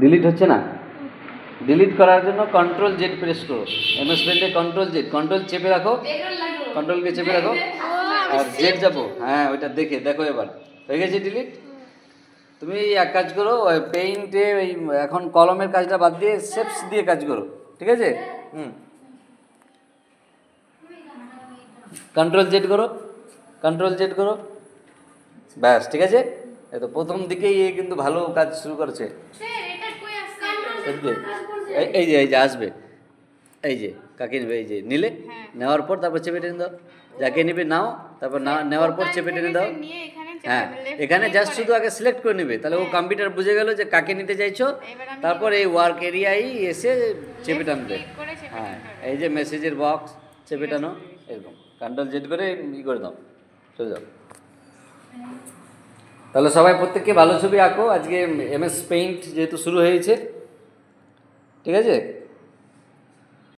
Delete হচ্ছে না। Delete করার জন্য কন্ট্রোল জেড প্রেস করো। এমএস পেন্টে কন্ট্রোল জেড, কন্ট্রোল চেপে রাখো, কন্ট্রোলকে চেপে রাখো আর জেড যাবো। হ্যাঁ ওইটা দেখো এবার হয়ে গেছে ডিলিট। তুমি এক কাজ করো, ওই পেইন্টে ওই এখন কলমের কাজটা বাদ দিয়ে শেপস দিয়ে কাজ করো, ঠিক আছে? কন্ট্রোল জেড করো, কন্ট্রোল জেড করো, ব্যাস ঠিক আছে। এই তো প্রথম দিকেই এ কিন্তু ভালো কাজ শুরু করেছে। এই যে আসবে, এই যে কাকে নেবে, এই যে নিলে, নেওয়ার পর তারপর চেপে টেনে দাও, যাকে নেবে নাও, তারপর নেওয়ার পর চেপে টেনে দাও। হ্যাঁ এখানে জাস্ট শুধু আগে সিলেক্ট করে নেবে, তাহলে ও কম্পিউটার বুঝে গেল যে কাকে নিতে চাইছো, তারপর এই ওয়ার্ক এরিয়ায় এসে চেপে টানবে। হ্যাঁ এই যে মেসেজের বক্স চেপে টানো, এরকম কন্ট্রোল জেড করে করে দাও, চলে যাও। তাহলে সবাই প্রত্যেককে ভালো ছবি আঁকো। আজকে এমএস পেইন্ট যেহেতু শুরু হয়েছে, ঠিক আছে।